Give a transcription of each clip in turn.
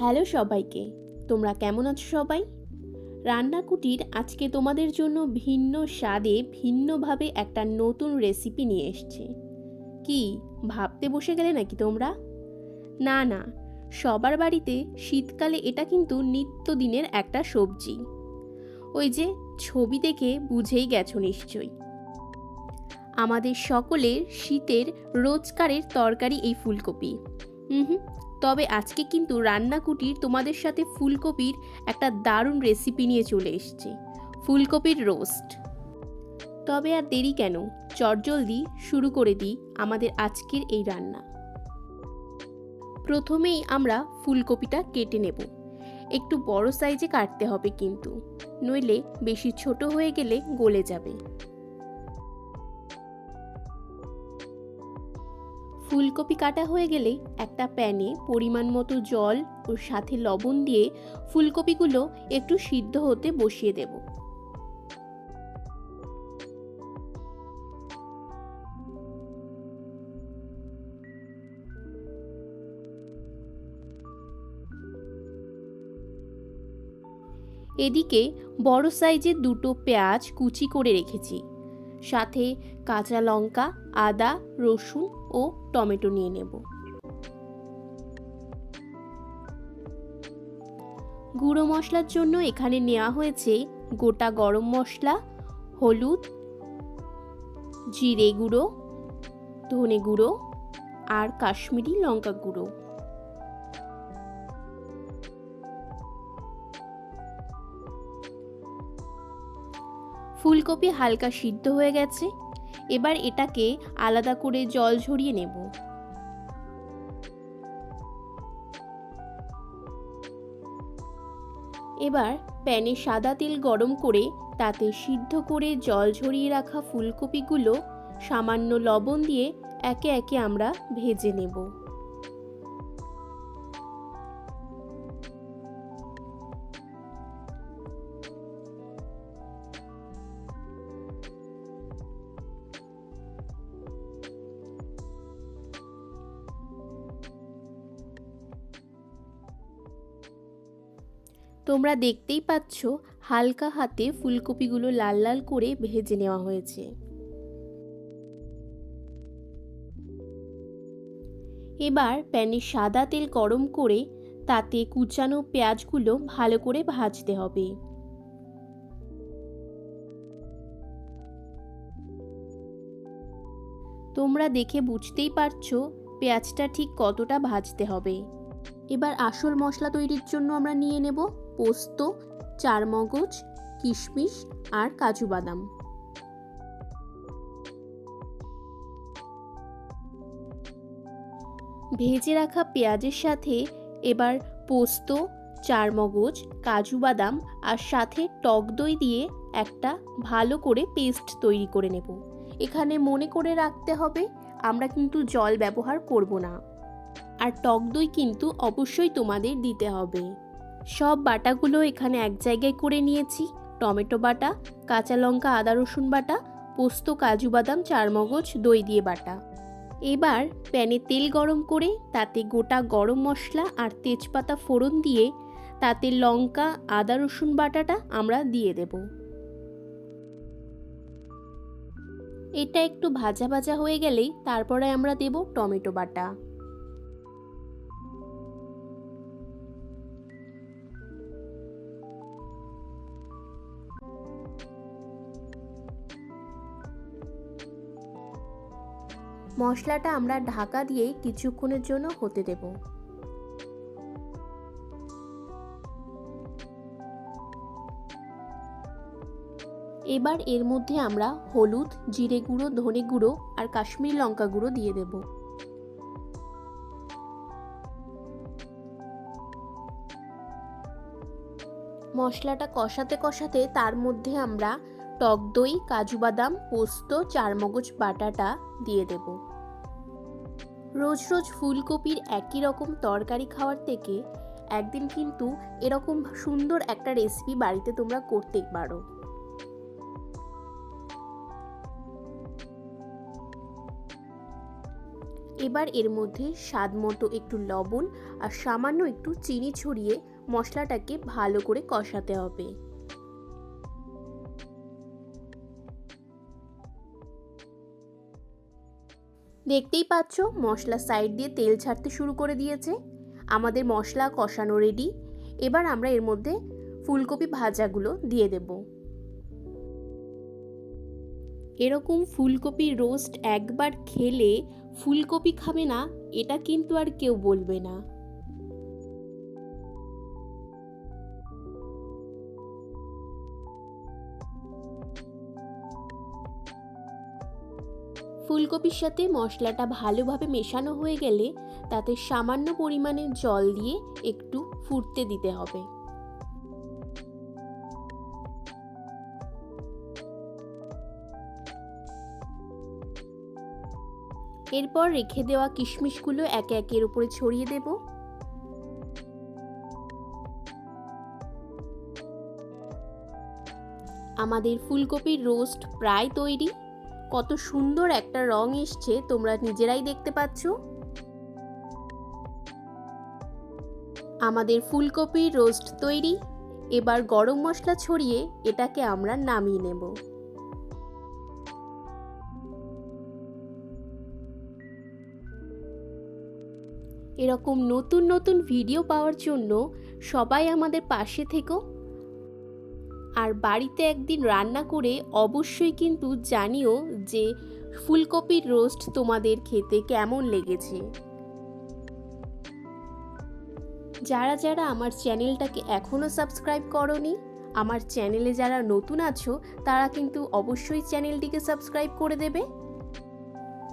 Hello সবাইকে, তোমরা কেমন আছো সবাই? রান্না কুটির আজকে তোমাদের জন্য ভিন্ন স্বাদে ভিন্নভাবে একটা নতুন রেসিপি নিয়ে এসছে। কি ভাবতে বসে গেলে নাকি তোমরা? না না, সবার বাড়িতে শীতকালে এটা কিন্তু নিত্যদিনের একটা সবজি। ওই যে ছবি দেখে বুঝেই গেছো নিশ্চয়ই। আমাদের সকলের শীতের রোজকারের তরকারি এই ফুলকপি। হুম, তবে আজকে কিন্তু রান্নাকুটির তোমাদের সাথে ফুলকপির একটা দারুণ রেসিপি নিয়ে চলে এসেছে, ফুলকপির রোস্ট। তবে আর দেরি কেন, চটজলদি শুরু করে দিই আমাদের আজকের এই রান্না। প্রথমেই আমরা ফুলকপিটা কেটে নেব। একটু বড় সাইজে কাটতে হবে কিন্তু, নইলে বেশি ছোট হয়ে গেলে গলে যাবে। ফুলকপি কাটা হয়ে গেলে একটা প্যানে পরিমাণ মতো জল ও সাথে লবণ দিয়ে ফুলকপিগুলো একটু সিদ্ধ হতে বসিয়ে দেব। এদিকে বড় সাইজের দুটো পেঁয়াজ কুচি করে রেখেছি, সাথে কাঁচা লঙ্কা, আদা, রসুন ও টমেটো নিয়ে নেব। গুঁড়ো মশলার জন্য এখানে নেওয়া হয়েছে গোটা গরম মশলা, হলুদ, জিরে গুঁড়ো, ধনে গুঁড়ো আর কাশ্মীরি লঙ্কা গুঁড়ো। ফুলকপি হালকা সিদ্ধ হয়ে গেছে, এবার এটাকে আলাদা করে জল ঝরিয়ে নেব। এবার প্যানে সাদা তেল গরম করে তাতে সিদ্ধ করে জল ঝরিয়ে রাখা ফুলকপিগুলো সামান্য লবণ দিয়ে একে একে আমরা ভেজে নেব। তোমরা দেখতেই পাচ্ছ হালকা হাতে ফুলকপিগুলো লাল লাল করে ভেজে নেওয়া হয়েছে। এবার প্যানে সাদা তেল গরম করে তাতে কুচানো পেঁয়াজগুলো ভালো করে ভাজতে হবে। তোমরা দেখে বুঝতেই পারছো পেঁয়াজটা ঠিক কতটা ভাজতে হবে। এবার আসল মশলা তৈরির জন্য আমরা নিয়ে নেব পোস্ত, চারমগজ, কিশমিশ আর কাজু বাদাম। ভেজে রাখা পেঁয়াজের সাথে এবার পোস্ত, চারমগজ, কাজু বাদাম আর সাথে টক দই দিয়ে একটা ভালো করে পেস্ট তৈরি করে নেব। এখানে মনে করে রাখতে হবে আমরা কিন্তু জল ব্যবহার করব না, আর টক দই কিন্তু অবশ্যই তোমাদের দিতে হবে। সব বাটাগুলো এখানে এক জায়গায় করে নিয়েছি, টমেটো বাটা, কাঁচা লঙ্কা, আদা রসুন বাটা, পোস্ত, কাজু বাদাম, চারমগজ, দই দিয়ে বাটা। এবার প্যানে তেল গরম করে তাতে গোটা গরম মশলা আর তেজপাতা ফোড়ন দিয়ে তাতে লঙ্কা, আদা রসুন বাটাটা আমরা দিয়ে দেব। এটা একটু ভাজা ভাজা হয়ে গেলেই তারপরে আমরা দেব টমেটো বাটা। মশলাটা আমরা ঢাকা দিয়ে কিছুক্ষণের জন্য হতে দেব। এবার এর মধ্যে আমরা হলুদ, জিরে গুঁড়ো, ধনে গুঁড়ো আর কাশ্মীরি লঙ্কা গুঁড়ো দিয়ে দেব। মশলাটা কষাতে কষাতে তার মধ্যে আমরা টক দই, কাজু বাদাম, পোস্ত, চারমগজ বাটাটা দিয়ে দেব। রোজ রোজ ফুলকপির একই রকম তরকারি খাওয়ার থেকে একদিন কিন্তু এরকম সুন্দর একটা রেসিপি বাড়িতে তোমরা করতেই পারো। এবার এর মধ্যে স্বাদ মতো একটু লবণ আর সামান্য একটু চিনি ছড়িয়ে মশলাটাকে ভালো করে কষাতে হবে। দেখতেই পাচ্ছ মশলা সাইড দিয়ে তেল ছাড়তে শুরু করে দিয়েছে। আমাদের মশলা কষানো রেডি। এবার আমরা এর মধ্যে ফুলকপি ভাজাগুলো দিয়ে দেব। এরকম ফুলকপি রোস্ট একবার খেলে ফুলকপি খাবে না এটা কিন্তু আর কেউ বলবে না। ফুলকপির সাথে মশলাটা ভালোভাবে মেশানো হয়ে গেলে তাতে সামান্য পরিমাণে জল দিয়ে একটু ফুটতে দিতে হবে। এরপর রেখে দেওয়া কিশমিশগুলো একে একে এর উপরে ছড়িয়ে দেব। আমাদের ফুলকপির রোস্ট প্রায় তৈরি। কত সুন্দর একটা রং এসছে তোমরা নিজেরাই দেখতে পাচ্ছ। আমাদের ফুলকপির রোস্ট তৈরি। এবার গরম মশলা ছড়িয়ে এটাকে আমরা নামিয়ে নেব। এরকম নতুন নতুন ভিডিও পাওয়ার জন্য সবাই আমাদের পাশে থেকো। আর বাড়িতে একদিন রান্না করে অবশ্যই কিন্তু জানিও যে ফুলকপির রোস্ট তোমাদের খেতে কেমন লেগেছে। যারা যারা আমার চ্যানেলটাকে এখনও সাবস্ক্রাইব করোনি, আমার চ্যানেলে যারা নতুন আছো তারা কিন্তু অবশ্যই চ্যানেলটিকে সাবস্ক্রাইব করে দেবে।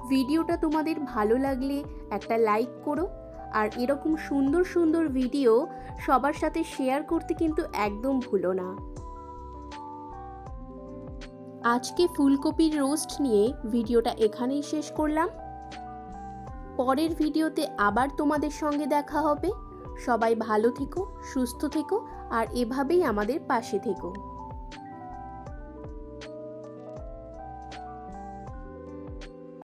ভিডিওটা তোমাদের ভালো লাগলে একটা লাইক করো। আর এরকম সুন্দর সুন্দর ভিডিও সবার সাথে শেয়ার করতে কিন্তু একদম ভুলো না। আজকে ফুলকপির রোস্ট নিয়ে ভিডিওটা এখানেই শেষ করলাম। পরের ভিডিওতে আবার তোমাদের সঙ্গে দেখা হবে। সবাই ভালো থেকো, সুস্থ থেকো আর এভাবেই আমাদের পাশে থেকো।